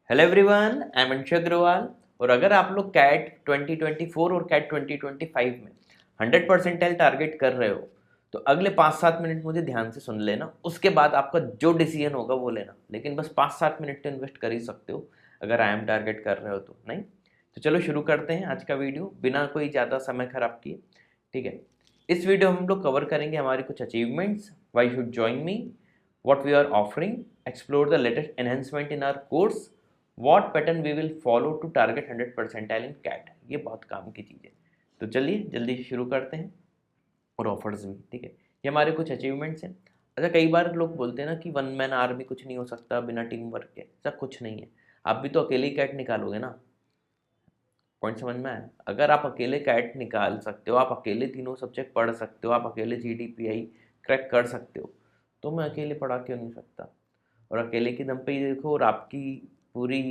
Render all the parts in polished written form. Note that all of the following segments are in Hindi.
Hello everyone, I am Anshu Agarwal. और अगर आप लोग कैट 2024 और कैट 2025 में 100 परसेंटाइल टारगेट कर रहे हो तो अगले 5-7 मिनट मुझे ध्यान से सुन लेना। उसके बाद आपका जो डिसीजन होगा वो लेना, लेकिन बस 5-7 मिनट तो इन्वेस्ट कर ही सकते हो अगर आई एम टारगेट कर रहे हो तो। नहीं तो चलो शुरू करते हैं आज का वीडियो बिना कोई ज़्यादा समय खराब किए। ठीक है, इस वीडियो में हम लोग कवर करेंगे हमारे कुछ achievements, why should join me, what we are offering, explore the latest enhancement in our course, what pattern we will follow to target 100 percentile in CAT। ये बहुत काम की चीज़ है। तो चलिए जल्दी से शुरू करते हैं, और ऑफर्स भी। ठीक है, ये हमारे कुछ अचीवमेंट्स हैं। अच्छा, कई बार लोग बोलते हैं ना कि वन मैन आर्मी कुछ नहीं हो सकता बिना टीम वर्क के। ऐसा कुछ नहीं है, आप भी तो अकेले ही कैट निकालोगे ना। पॉइंट समझ में आया? अगर आप अकेले कैट निकाल सकते हो, आप अकेले तीनों सब्जेक्ट पढ़ सकते हो, आप अकेले GDPI क्रैक कर सकते हो, तो मैं अकेले पढ़ा क्यों नहीं सकता? और अकेले के दम पे ही देखो, और आपकी पूरी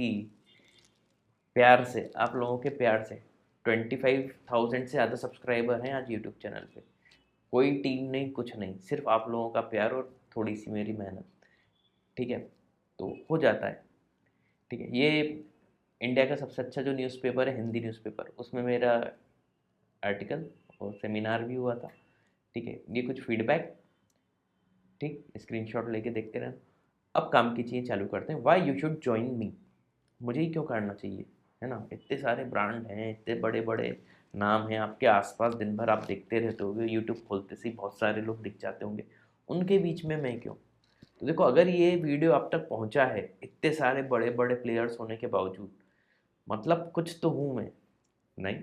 प्यार से, आप लोगों के प्यार से 25,000 से ज़्यादा सब्सक्राइबर हैं आज यूट्यूब चैनल पे। कोई टीम नहीं, कुछ नहीं, सिर्फ आप लोगों का प्यार और थोड़ी सी मेरी मेहनत। ठीक है, तो हो जाता है। ठीक है, ये इंडिया का सबसे अच्छा जो न्यूज़पेपर है, हिंदी न्यूज़पेपर, उसमें मेरा आर्टिकल और सेमिनार भी हुआ था। ठीक है, ये कुछ फीडबैक, ठीक, स्क्रीनशॉट लेके देखते रहना। अब काम की चीज़ें चालू करते हैं। Why you should join me, मुझे ही क्यों करना चाहिए, है ना? इतने सारे ब्रांड हैं, इतने बड़े बड़े नाम हैं आपके आसपास, दिन भर आप देखते रहते होगे, यूट्यूब खोलते से ही बहुत सारे लोग दिख जाते होंगे, उनके बीच में मैं क्यों? तो देखो, अगर ये वीडियो आप तक पहुंचा है इतने सारे बड़े बड़े प्लेयर्स होने के बावजूद, मतलब कुछ तो हूँ मैं। नहीं,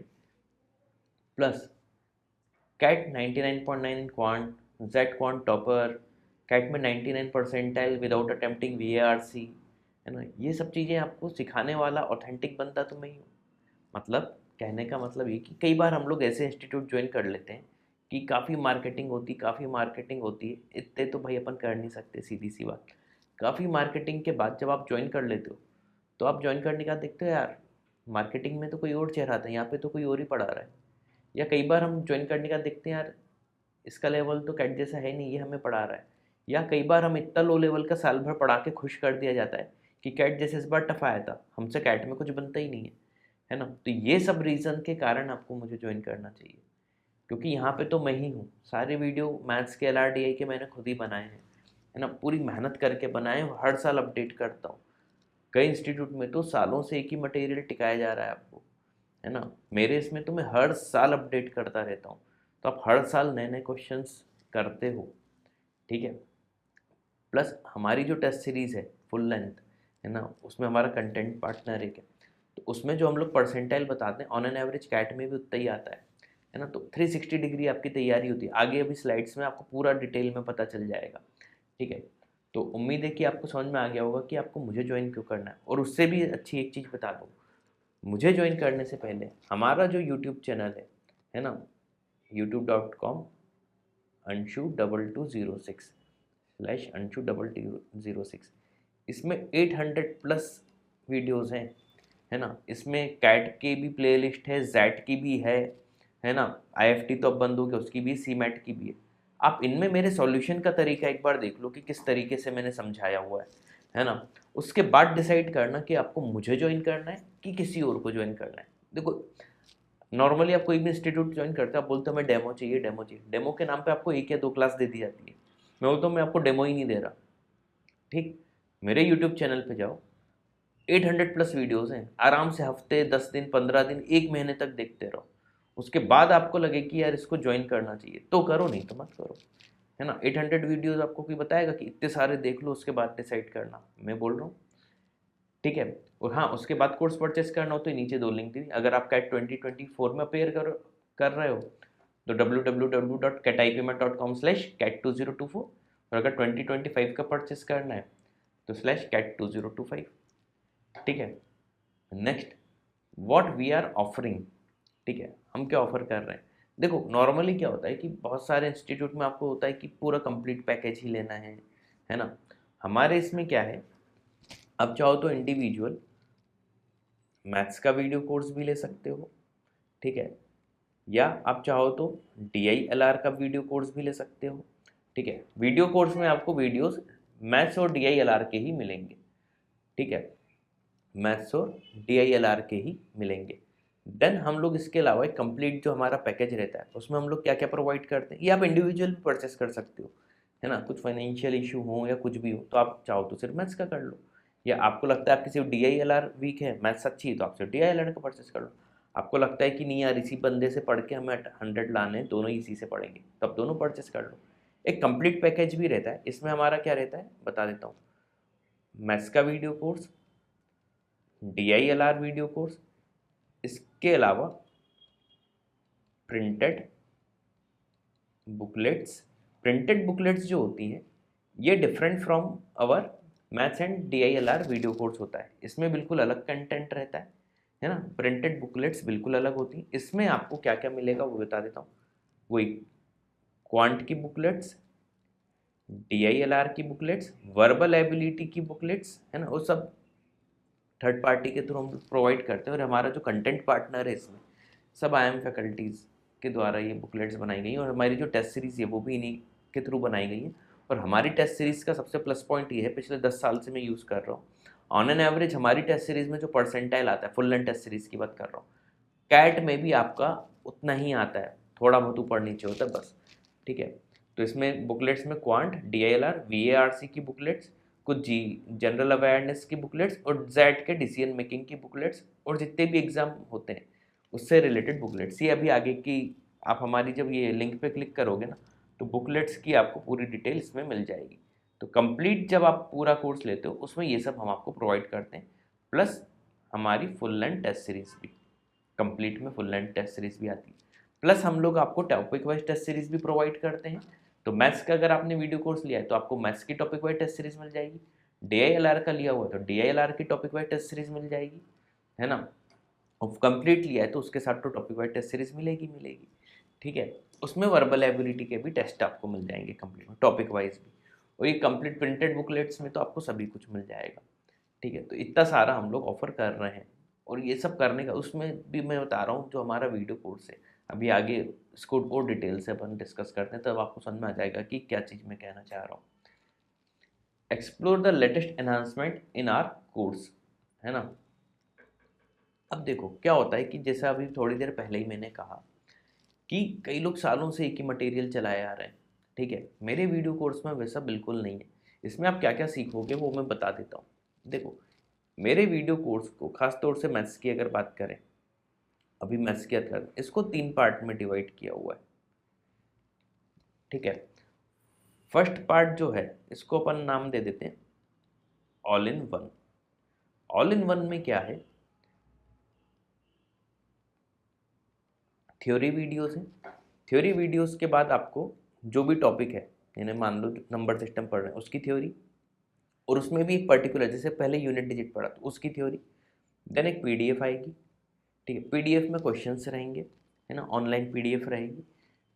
plus CAT 99.9 in quant, Z quant topper, CAT में 99 परसेंटाइल विदाउट अटेम्प्टिंग VARC, है ना? ये सब चीज़ें आपको सिखाने वाला ऑथेंटिक बंदा तो मैं ही हूँ। मतलब कहने का मतलब ये कि कई बार हम लोग ऐसे इंस्टीट्यूट ज्वाइन कर लेते हैं कि काफ़ी मार्केटिंग होती है। इतने तो भाई अपन कर नहीं सकते, सीधी सी बात। काफ़ी मार्केटिंग के बाद जब आप ज्वाइन कर लेते हो, तो आप ज्वाइन करने का देखते हो, यार मार्केटिंग में तो कोई और चेहरा था, यहाँ पे तो कोई और ही पढ़ा रहा है। या कई बार हम ज्वाइन करने का देखते हैं, यार इसका लेवल तो कैट जैसा है नहीं, ये हमें पढ़ा रहा है। या कई बार हम इतना लो लेवल का साल भर पढ़ा के खुश कर दिया जाता है कि कैट जैसे इस बार टफ आया था, हमसे कैट में कुछ बनता ही नहीं है ना? तो ये सब रीज़न के कारण आपको मुझे ज्वाइन करना चाहिए, क्योंकि यहाँ पे तो मैं ही हूँ। सारे वीडियो मैथ्स के LRDI के मैंने खुद ही बनाए हैं, है ना? पूरी मेहनत करके बनाए हैं, हर साल अपडेट करता हूँ। कई इंस्टीट्यूट में तो सालों से एक ही मटेरियल टिकाया जा रहा है आपको, है ना? मेरे इसमें तो मैं हर साल अपडेट करता रहता हूँ, तो आप हर साल नए नए क्वेश्चंस करते हो। ठीक है, प्लस हमारी जो टेस्ट सीरीज़ है फुल लेंथ, है ना, उसमें हमारा कंटेंट पार्टनर एक है, तो उसमें जो हम लोग परसेंटाइल बताते हैं ऑन एन एवरेज कैट में भी उतना ही आता है ना? तो 360 डिग्री आपकी तैयारी होती है। आगे अभी स्लाइड्स में आपको पूरा डिटेल में पता चल जाएगा। ठीक है, तो उम्मीद है कि आपको समझ में आ गया होगा कि आपको मुझे ज्वाइन क्यों करना है। और उससे भी अच्छी एक चीज़ बता दूँ, मुझे ज्वाइन करने से पहले हमारा जो यूट्यूब चैनल है ना, youtube.com anshu2206/anshu2206, इसमें 800 प्लस वीडियोस हैं, है ना? इसमें कैट की भी प्लेलिस्ट है, जैट की भी है ना? IFT तो अब बंद हो गया, उसकी भी, CMAT की भी है। आप इनमें मेरे सॉल्यूशन का तरीका एक बार देख लो कि किस तरीके से मैंने समझाया हुआ है ना? उसके बाद डिसाइड करना कि आपको मुझे ज्वाइन करना है कि किसी और को ज्वाइन करना है। देखो, नॉर्मली आप कोई भी इंस्टीट्यूट ज्वाइन करते हो, आप बोलते हो मैं डेमो चाहिए, डेमो चाहिए। डेमो के नाम पे आपको 1 या 2 क्लास दे दी जाती है। मैं बोलता हूँ मैं आपको डेमो ही नहीं दे रहा। ठीक, मेरे यूट्यूब चैनल पे जाओ, 800 प्लस वीडियोस हैं, आराम से हफ्ते, 10 दिन, 15 दिन, 1 महीने तक देखते रहो। उसके बाद आपको लगे कि यार इसको ज्वाइन करना चाहिए तो करो, नहीं तो मत करो, है ना? 800 वीडियोस आपको कोई बताएगा कि इतने सारे देख लो उसके बाद डिसाइड करना? मैं बोल रहा हूँ। ठीक है, और हाँ, उसके बाद कोर्स परचेस करना हो तो नीचे 2 लिंक दी। अगर आप कैट 2024 में अपेयर कर रहे हो तो www.catipmat.com/cat2024, और अगर 2025 का परचेस करना है तो /cat2025। ठीक है, next, what we are offering. ठीक है, हम क्या ऑफर कर रहे हैं? देखो, नॉर्मली क्या होता है कि बहुत सारे इंस्टीट्यूट में आपको होता है कि पूरा कंप्लीट पैकेज ही लेना है ना? हमारे इसमें क्या है, आप चाहो तो इंडिविजुअल मैथ्स का वीडियो कोर्स भी ले सकते हो। ठीक है, या आप चाहो तो DILR का वीडियो कोर्स भी ले सकते हो। ठीक है, वीडियो कोर्स में आपको वीडियोस मैथ्स और DILR के ही मिलेंगे। ठीक है, मैथ्स और DILR के ही मिलेंगे। देन हम लोग इसके अलावा एक कंप्लीट जो हमारा पैकेज रहता है उसमें हम लोग क्या क्या प्रोवाइड करते हैं, ये आप इंडिविजुअल भी परचेस कर सकते हो, है ना। कुछ फाइनेंशियल इशू हो या कुछ भी हो तो आप चाहो तो सिर्फ मैथ्स का कर लो, या आपको लगता है आपकी सिर्फ DILR वीक है, मैथ्स अच्छी है, तो आप सिर्फ DILR का परचेस कर लो। आपको लगता है कि नहीं यार इसी बंदे से पढ़ के हमें 100 लाने हैं, दोनों इसी से पढ़ेंगे, तो आप दोनों परचेस कर लो। एक कंप्लीट पैकेज भी रहता है, इसमें हमारा क्या रहता है बता देता हूँ। मैथ्स का video course, DILR video course, इसके अलावा प्रिंटेड बुकलेट्स। प्रिंटेड बुकलेट्स जो होती हैं ये different from our maths and DILR video course होता है, इसमें बिल्कुल अलग कंटेंट रहता है ना। प्रिंटेड बुकलेट्स बिल्कुल अलग होती हैं, इसमें आपको क्या क्या मिलेगा वो बता देता हूँ। वही क्वांट की बुकलेट्स, DILR की बुकलेट्स, वर्बल एबिलिटी की बुकलेट्स, है ना, वो सब थर्ड पार्टी के थ्रू हम प्रोवाइड करते हैं। और हमारा जो कंटेंट पार्टनर है इसमें सब IIM फैकल्टीज़ के द्वारा ये बुकलेट्स बनाई गई हैं, और हमारी जो टेस्ट सीरीज़ है वो भी इन्हीं के थ्रू बनाई गई है। और हमारी टेस्ट सीरीज़ का सबसे प्लस पॉइंट ये है, पिछले 10 साल से मैं यूज़ कर रहा हूँ, ऑन एन एवरेज हमारी टेस्ट सीरीज़ में जो परसेंटाइल आता है, फुल लेंथ टेस्ट सीरीज़ की बात कर रहा हूँ, कैट में भी आपका उतना ही आता है, थोड़ा बहुत ऊपर नीचे होता है बस, ठीक है। तो इसमें बुकलेट्स में क्वांट, DILR, VARC की बुकलेट्स, कुछ जनरल अवेयरनेस की बुकलेट्स, और जेड के डिसीजन मेकिंग की बुकलेट्स, और जितने भी एग्जाम होते हैं उससे रिलेटेड बुकलेट्स, ये अभी आगे की आप हमारी जब ये लिंक पे क्लिक करोगे ना तो बुकलेट्स की आपको पूरी डिटेल इसमें मिल जाएगी। तो कंप्लीट जब आप पूरा कोर्स लेते हो उसमें ये सब हम आपको प्रोवाइड करते हैं, प्लस हमारी फुल लेंथ टेस्ट सीरीज भी, कंप्लीट में फुल लेंथ टेस्ट सीरीज भी आती है, प्लस हम लोग आपको टॉपिक वाइज टेस्ट सीरीज भी प्रोवाइड करते हैं। तो मैथ्स का अगर आपने वीडियो कोर्स लिया है तो आपको मैथ्स की टॉपिक वाइज टेस्ट सीरीज मिल जाएगी, DILR का लिया हुआ है तो DILR की टॉपिक वाइज टेस्ट सीरीज मिल जाएगी, है ना। और कंप्लीट लिया है तो उसके साथ तो टॉपिक वाइज टेस्ट सीरीज मिलेगी, ठीक है। उसमें वर्बल एबिलिटी के भी टेस्ट आपको मिल जाएंगे कंप्लीट में, टॉपिक वाइज भी। और ये कंप्लीट प्रिंटेड बुकलेट्स में तो आपको सभी कुछ मिल जाएगा, ठीक है। तो इतना सारा हम लोग ऑफर कर रहे हैं, और ये सब करने का उसमें भी मैं बता रहा हूँ जो हमारा वीडियो कोर्स है, अभी आगे इसको और डिटेल से अपन डिस्कस करते हैं, तब आपको समझ में आ जाएगा कि क्या चीज़ मैं कहना चाह रहा हूँ। Explore the latest enhancement in are course, है ना। अब देखो क्या होता है कि जैसे अभी थोड़ी देर पहले ही मैंने कहा कि कई लोग सालों से एक ही मटेरियल चलाए आ रहे हैं, ठीक है। मेरे वीडियो कोर्स में वैसा बिल्कुल नहीं है, इसमें आप क्या क्या सीखोगे वो मैं बता देता हूँ। देखो मेरे वीडियो कोर्स को खास तौर से मैथ्स की अगर बात करें, अभी मैथ्स की बात करें, इसको 3 पार्ट में डिवाइड किया हुआ है, ठीक है। फर्स्ट पार्ट जो है इसको अपन नाम दे देते हैं all in one. All in one में क्या है, थ्योरी वीडियोस हैं, थ्योरी वीडियोस के बाद आपको जो भी टॉपिक है, यानी मान लो नंबर सिस्टम पढ़ रहे हैं उसकी थ्योरी, और उसमें भी एक पर्टिकुलर जैसे पहले यूनिट डिजिट पढ़ा तो उसकी थ्योरी, देन एक PDF आएगी, ठीक है। PDF में क्वेश्चंस रहेंगे, है ना, ऑनलाइन PDF रहेगी,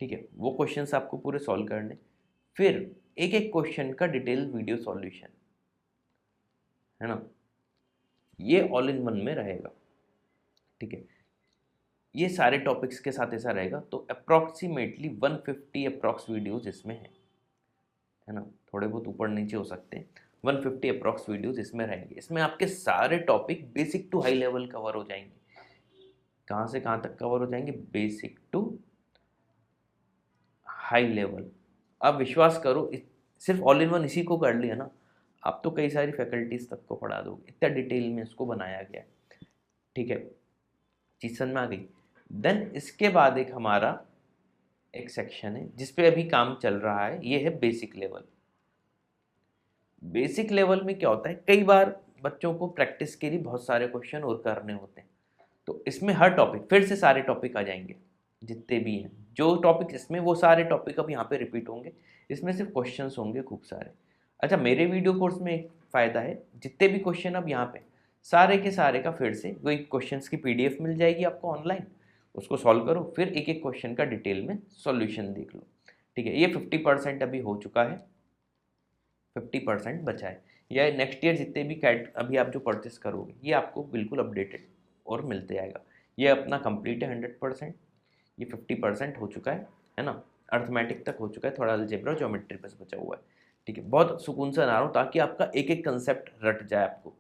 ठीक है। वो क्वेश्चंस आपको पूरे सॉल्व करने, फिर एक एक क्वेश्चन का डिटेल वीडियो सॉल्यूशन, है ना, ये ऑल इन वन में रहेगा, ठीक है। ये सारे टॉपिक्स के साथ ऐसा रहेगा, तो अप्रॉक्सीमेटली 150 अप्रॉक्स वीडियोज इसमें है ना, थोड़े बहुत ऊपर नीचे हो सकते हैं, 150 अप्रॉक्स वीडियोज इसमें रहेंगे। इसमें आपके सारे topic basic to high level cover हो जाएंगे। कहाँ से कहाँ तक कवर हो जाएंगे, बेसिक टू हाई लेवल। आप विश्वास करो सिर्फ ऑल इन वन इसी को कर लिया ना, आप तो कई सारी फैकल्टीज तक को पढ़ा दोगे, इतना डिटेल में इसको बनाया गया है, ठीक है। चीज समझ में आ गई। देन इसके बाद एक हमारा एक सेक्शन है जिस पे अभी काम चल रहा है, ये है बेसिक लेवल। बेसिक लेवल में क्या होता है, कई बार बच्चों को प्रैक्टिस के लिए बहुत सारे क्वेश्चन और करने होते हैं, तो इसमें हर टॉपिक फिर से सारे टॉपिक आ जाएंगे जितने भी हैं, जो टॉपिक इसमें वो सारे टॉपिक अब यहाँ पे रिपीट होंगे, इसमें सिर्फ क्वेश्चंस होंगे खूब सारे। अच्छा मेरे वीडियो कोर्स में एक फ़ायदा है, जितने भी क्वेश्चन अब यहाँ पे सारे के सारे का फिर से वही क्वेश्चंस की PDF मिल जाएगी आपको ऑनलाइन, उसको सॉल्व करो, फिर एक एक क्वेश्चन का डिटेल में सॉल्यूशन देख लो, ठीक है। ये 50% अभी हो चुका है, 50% बचा है, या नेक्स्ट ईयर जितने भी कैट अभी आप जो परचेस करोगे ये आपको बिल्कुल अपडेटेड और मिलते आएगा। ये अपना कंप्लीट है 100%, ये 50% हो चुका है ना, अर्थमेटिक तक हो चुका है, थोड़ा अलजेब्रा ज्योमेट्री बस बचा हुआ है, ठीक है। बहुत सुकून से बना रहा हूँ ताकि आपका एक एक कंसेप्ट रट जाए आपको,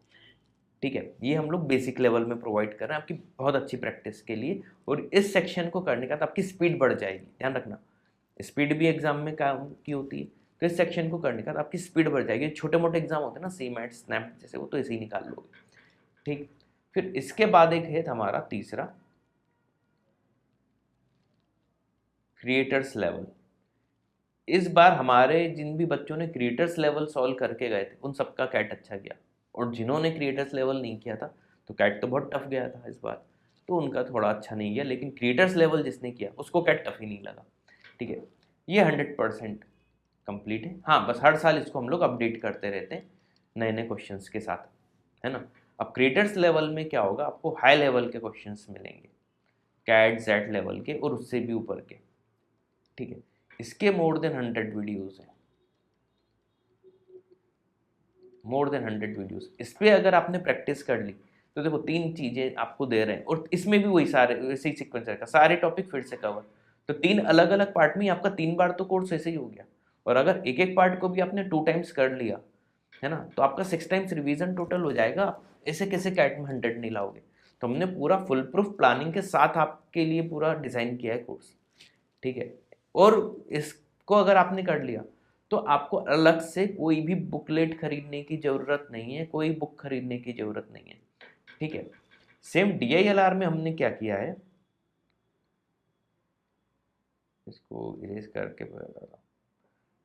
ठीक है, ये हम लोग बेसिक लेवल में प्रोवाइड कर रहे हैं आपकी बहुत अच्छी प्रैक्टिस के लिए। और इस सेक्शन को करने का तो आपकी स्पीड बढ़ जाएगी, ध्यान रखना, स्पीड भी एग्जाम में काम की होती है। तो इस सेक्शन को करने का तो आपकी स्पीड बढ़ जाएगी। छोटे मोटे एग्जाम होते हैं ना, सीमैट स्नैप जैसे, वो तो ऐसे ही निकाल लोगे। ठीक, फिर इसके बाद एक है हमारा तीसरा, क्रिएटर्स लेवल। इस बार हमारे जिन भी बच्चों ने क्रिएटर्स लेवल सॉल्व करके गए थे उन सबका कैट अच्छा गया, और जिन्होंने क्रिएटर्स लेवल नहीं किया था तो कैट तो बहुत टफ गया था इस बार, तो उनका थोड़ा अच्छा नहीं गया। लेकिन क्रिएटर्स लेवल जिसने किया उसको कैट टफ ही नहीं लगा। ठीक है, ये 100% कंप्लीट है। हाँ, बस हर साल इसको हम लोग अपडेट करते रहते हैं नए नए क्वेश्चंस के साथ, है ना। अब क्रिएटर्स लेवल में क्या होगा, आपको हाई लेवल के क्वेश्चंस मिलेंगे, कैट जेड लेवल के और उससे भी ऊपर के। ठीक है, इसके मोर देन 100 वीडियोस हैं, मोर देन 100 वीडियोस। इस पर अगर आपने प्रैक्टिस कर ली तो देखो 3 चीज़ें आपको दे रहे हैं, और इसमें भी वही सारे वैसे ही सीक्वेंस रहेगा, सारे टॉपिक फिर से कवर। तो 3 अलग अलग पार्ट में आपका 3 बार तो कोर्स ऐसे ही हो गया। और अगर एक एक पार्ट को भी आपने 2 टाइम्स कर लिया, है ना, तो आपका 6 टाइम्स रिवीजन टोटल हो जाएगा। ऐसे कैसे कैट में 100 नहीं लाओगे। तो हमने पूरा फुल प्रूफ प्लानिंग के साथ आपके लिए पूरा डिज़ाइन किया है कोर्स। ठीक है, और इसको अगर आपने कर लिया तो आपको अलग से कोई भी बुकलेट खरीदने की ज़रूरत नहीं है, कोई बुक खरीदने की ज़रूरत नहीं है। ठीक है, सेम DILR में हमने क्या किया है, इसको इरेज करके बता।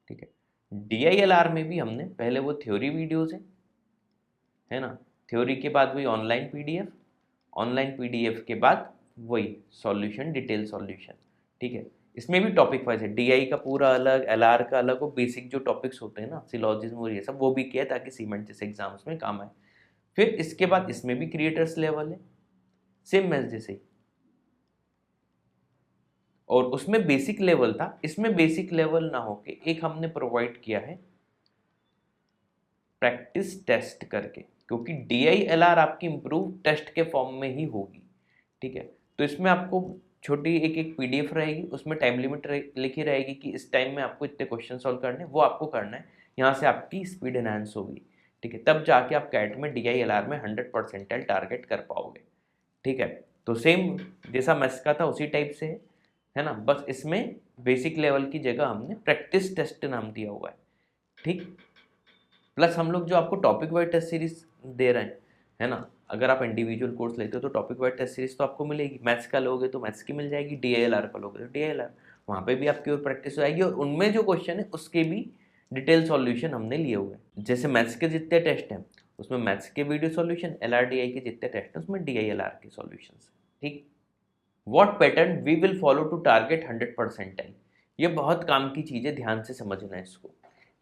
ठीक है, DILR में भी हमने पहले वो थ्योरी वीडियोस है ना, थ्योरी के बाद वही ऑनलाइन PDF, ऑनलाइन PDF के बाद वही सॉल्यूशन, डिटेल सॉल्यूशन। ठीक है, इसमें भी टॉपिक वाइज है, DI का पूरा अलग, LR का अलग, वो बेसिक जो टॉपिक्स होते हैं ना, सिलॉजिज्म और ये सब, वो भी किया है ताकि सीमेंट जैसे एग्जाम्स में काम आए। फिर इसके बाद इसमें भी क्रिएटर्स लेवल है, सेम मैथ जैसे ही, और उसमें बेसिक लेवल था, इसमें बेसिक लेवल ना होके एक हमने प्रोवाइड किया है प्रैक्टिस टेस्ट करके, क्योंकि DILR आपकी इम्प्रूव टेस्ट के फॉर्म में ही होगी। ठीक है, तो इसमें आपको छोटी एक एक PDF रहेगी, उसमें टाइम लिमिट लिखी रहेगी कि इस टाइम में आपको इतने क्वेश्चन सॉल्व करने, वो आपको करना है। यहाँ से आपकी स्पीड एनहांस होगी। ठीक है, तब जाके आप कैट में DILR में 100% टारगेट कर पाओगे। ठीक है, तो सेम जैसा मैथ्स का था उसी टाइप से है ना, बस इसमें बेसिक लेवल की जगह हमने प्रैक्टिस टेस्ट नाम दिया हुआ है। ठीक, प्लस हम लोग जो आपको टॉपिक वाइज टेस्ट सीरीज दे रहे हैं, है ना, अगर आप इंडिविजुअल कोर्स लेते हो तो टॉपिक वाइज टेस्ट सीरीज तो आपको मिलेगी। मैथ्स का लोगे तो मैथ्स की मिल जाएगी, DILR का लोगे तो DILR, वहाँ पे भी आपकी और प्रैक्टिस हो जाएगी। और उनमें जो क्वेश्चन है उसके भी डिटेल सॉल्यूशन हमने लिए हुए हैं। जैसे मैथ्स के जितने टेस्ट हैं उसमें मैथ्स के वीडियो सॉल्यूशन, LRDI के जितने टेस्ट हैं उसमें DILR के सॉल्यूशन। ठीक, what pattern we will follow to target 100%, ये बहुत काम की चीज़ है, ध्यान से समझना है इसको।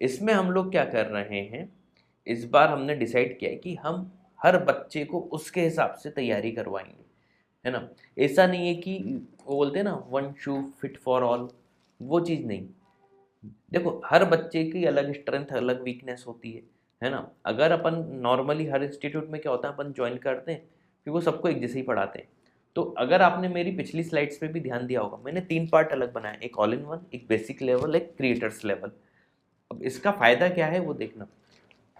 इसमें हम लोग क्या कर रहे हैं, इस बार हमने डिसाइड किया है कि हम हर बच्चे को उसके हिसाब से तैयारी करवाएंगे, है ना। ऐसा नहीं है कि वो बोलते हैं ना one shoe fit for all, वो चीज़ नहीं। देखो, हर बच्चे की अलग स्ट्रेंथ अलग वीकनेस होती है ना। अगर अपन नॉर्मली हर इंस्टीट्यूट में क्या होता है, अपन ज्वाइन करते हैं फिर वो सबको एक जैसे ही पढ़ाते हैं। तो अगर आपने मेरी पिछली स्लाइड्स पे भी ध्यान दिया होगा, मैंने 3 पार्ट अलग बनाए, एक ऑल इन वन, एक बेसिक लेवल, एक क्रिएटर्स लेवल। अब इसका फ़ायदा क्या है वो देखना।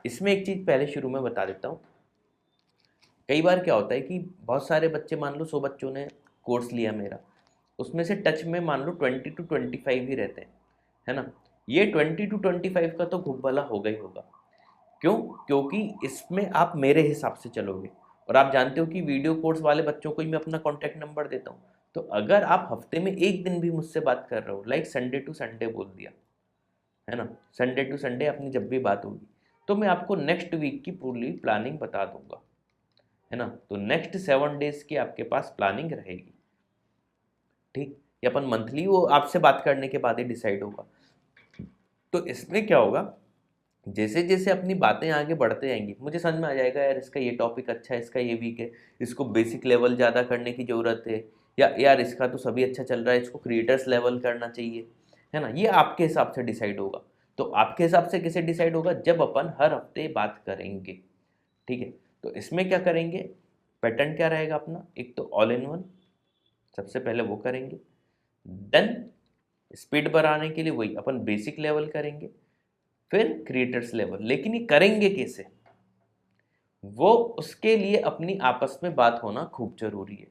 इसमें एक चीज़ पहले शुरू में बता देता हूँ। कई बार क्या होता है कि बहुत सारे बच्चे, मान लो 100 बच्चों ने कोर्स लिया मेरा, उसमें से टच में मान लो 20 to 25 ही रहते हैं, है ना। ये 20 to 25 का तो खूब भला होगा ही होगा। क्यों? क्योंकि इसमें आप मेरे हिसाब से चलोगे, और आप जानते हो कि वीडियो कोर्स वाले बच्चों को ही मैं अपना कॉन्टैक्ट नंबर देता हूँ। तो अगर आप हफ्ते में एक दिन भी मुझसे बात कर रहे हो, लाइक संडे टू संडे बोल दिया, है ना, संडे टू संडे अपनी जब भी बात होगी, तो मैं आपको नेक्स्ट वीक की पूरी प्लानिंग बता दूंगा, है ना। तो नेक्स्ट 7 डेज की आपके पास प्लानिंग रहेगी। ठीक, ये अपन मंथली वो आपसे बात करने के बाद ही डिसाइड होगा। तो इसमें क्या होगा, जैसे जैसे अपनी बातें आगे बढ़ते जाएंगी मुझे समझ में आ जाएगा, यार इसका ये टॉपिक अच्छा है, इसका ये वीक है, इसको बेसिक लेवल ज़्यादा करने की ज़रूरत है, या यार इसका तो सभी अच्छा चल रहा है, इसको क्रिएटर्स लेवल करना चाहिए, है ना। ये आपके हिसाब से डिसाइड होगा। तो आपके हिसाब से कैसे डिसाइड होगा, जब अपन हर हफ्ते बात करेंगे। ठीक है, तो इसमें क्या करेंगे, पैटर्न क्या रहेगा अपना, एक तो ऑल इन वन, सबसे पहले वो करेंगे। देन स्पीड बढ़ाने के लिए वही अपन बेसिक लेवल करेंगे, फिर क्रिएटर्स लेवल। लेकिन ये करेंगे कैसे, वो उसके लिए अपनी आपस में बात होना खूब जरूरी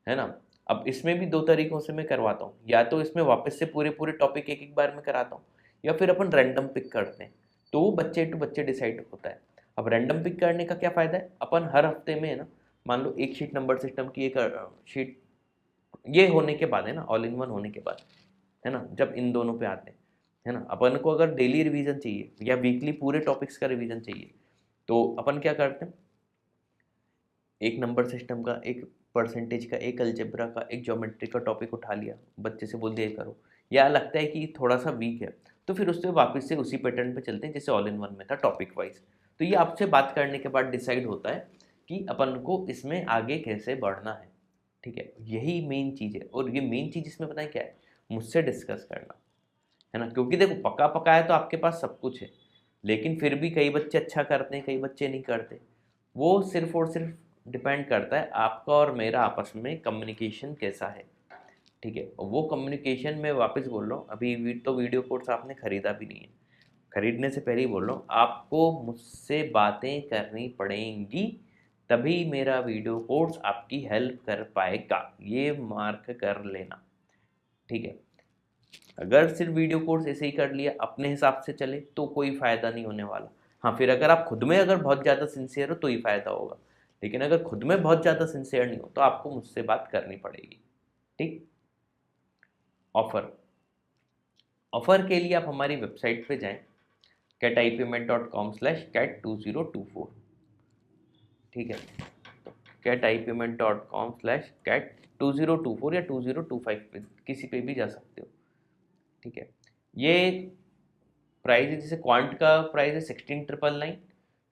है ना। अब इसमें भी दो तरीकों से मैं करवाता हूँ, या तो इसमें वापस से पूरे पूरे टॉपिक एक एक बार में कराता हूँ, या फिर अपन रैंडम पिक करते हैं, तो वो बच्चे टू बच्चे डिसाइड होता है। अब रैंडम पिक करने का क्या फ़ायदा है, अपन हर हफ्ते में है ना, मान लो एक शीट नंबर सिस्टम की एक शीट ये होने के बाद है ना, ऑल इन वन होने के बाद है ना, जब इन दोनों पे आते हैं है ना, अपन को अगर डेली रिवीजन चाहिए या वीकली पूरे टॉपिक्स का रिवीजन चाहिए, तो अपन क्या करते हैं, एक नंबर सिस्टम का, एक परसेंटेज का, एक अलजेब्रा का, एक ज्योमेट्री का टॉपिक उठा लिया, बच्चे से बोल दिया ये करो, या लगता है कि थोड़ा सा वीक है तो फिर उससे वापस से उसी पैटर्न पे चलते हैं जैसे ऑल इन वन में था टॉपिक वाइज। तो ये आपसे बात करने के बाद डिसाइड होता है कि अपन को इसमें आगे कैसे बढ़ना है। ठीक है, यही मेन चीज़ है, और ये मेन चीज़ इसमें पता है क्या है, मुझसे डिस्कस करना है ना, क्योंकि देखो पका पका है तो आपके पास सब कुछ है, लेकिन फिर भी कई बच्चे अच्छा करते हैं, कई बच्चे नहीं करते। वो सिर्फ और सिर्फ डिपेंड करता है आपका और मेरा आपस में कम्युनिकेशन कैसा है। ठीक है, और वो कम्युनिकेशन मैं वापस बोल रहा हूँ, अभी तो वीडियो कोर्स आपने खरीदा भी नहीं है, खरीदने से पहले ही बोल रहा हूँ, आपको मुझसे बातें करनी पड़ेंगी, तभी मेरा वीडियो कोर्स आपकी हेल्प कर पाएगा, ये मार्क कर लेना। ठीक है, अगर सिर्फ वीडियो कोर्स ऐसे ही कर लिया, अपने हिसाब से चले, तो कोई फ़ायदा नहीं होने वाला। हाँ, फिर अगर आप खुद में अगर बहुत ज़्यादा सिंसियर हो तो ही फ़ायदा होगा, लेकिन अगर खुद में बहुत ज़्यादा सिंसियर नहीं हो तो आपको मुझसे बात करनी पड़ेगी। ठीक। ऑफ़र, ऑफ़र के लिए आप हमारी वेबसाइट पे जाएं, catipayment.com/cat2024। ठीक है, तो catipayment.com/cat2024 या 2025 पे किसी पे भी जा सकते हो। ठीक है, ये प्राइस है, जैसे क्वांट का प्राइस है 16,999।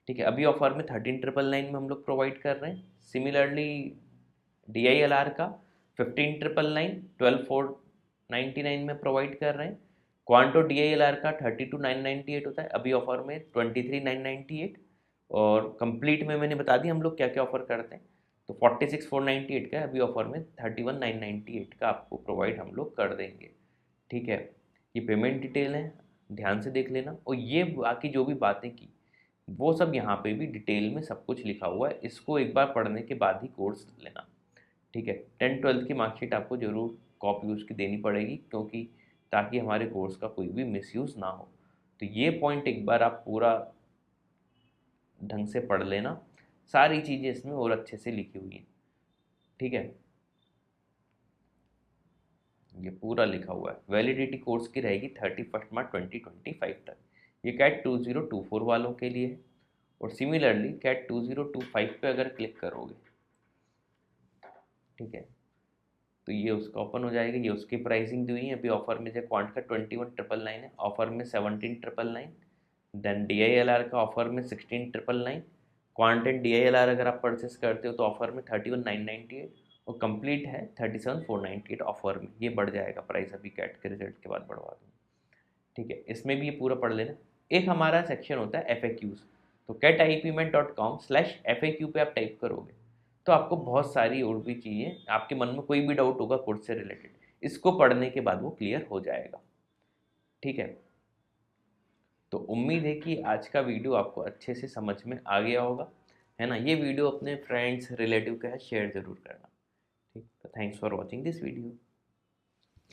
ठीक है, अभी ऑफर में 13,999 में हम लोग प्रोवाइड कर रहे हैं। सिमिलरली DILR का 15,999 12,499 में प्रोवाइड कर रहे हैं। क्वांटो DILR का 32,998 होता है, अभी ऑफर में 23,998। और कंप्लीट में मैंने बता दी हम लोग क्या क्या ऑफर करते हैं, तो 46,498 का है, अभी ऑफर में 31,998 का आपको प्रोवाइड हम लोग कर देंगे। ठीक है, ये पेमेंट डिटेल है, ध्यान से देख लेना, और ये बाकी जो भी बातें की वो सब यहाँ पे भी डिटेल में सब कुछ लिखा हुआ है, इसको एक बार पढ़ने के बाद ही कोर्स लेना। ठीक है, 10th-12th की मार्कशीट आपको ज़रूर कॉपी उसकी देनी पड़ेगी, क्योंकि ताकि हमारे कोर्स का कोई भी मिसयूज़ ना हो। तो ये पॉइंट एक बार आप पूरा ढंग से पढ़ लेना, सारी चीज़ें इसमें और अच्छे से लिखी हुई हैं। ठीक है, ये पूरा लिखा हुआ है। वैलिडिटी कोर्स की रहेगी 31 मार्च 2025 तक। ये कैट 2024 वालों के लिए है, और सिमिलरली कैट 2025 पे अगर क्लिक करोगे, ठीक है, तो ये उसका ओपन हो जाएगा। ये उसकी प्राइसिंग दी हुई है, अभी ऑफर में जो क्वांट का 21,999 है, ऑफर में 17,999। देन DILR का ऑफर में 16,999। क्वांट एंड DILR अगर आप परचेस करते हो तो ऑफर में 31,998, और कंप्लीट है 37,498 ऑफर में। ये बढ़ जाएगा प्राइस, अभी कैट के रिजल्ट के बाद बढ़वा दूँ। ठीक है, इसमें भी ये पूरा पढ़ लेना। एक हमारा सेक्शन होता है FAQs, तो catipayment.com/FAQ पे आप टाइप करोगे तो आपको बहुत सारी और भी चीज़ें, आपके मन में कोई भी डाउट होगा कोर्स से रिलेटेड, इसको पढ़ने के बाद वो क्लियर हो जाएगा। ठीक है, तो उम्मीद है कि आज का वीडियो आपको अच्छे से समझ में आ गया होगा, है ना। ये वीडियो अपने फ्रेंड्स रिलेटिव के साथ शेयर ज़रूर करना। ठीक, तो thanks for watching this video.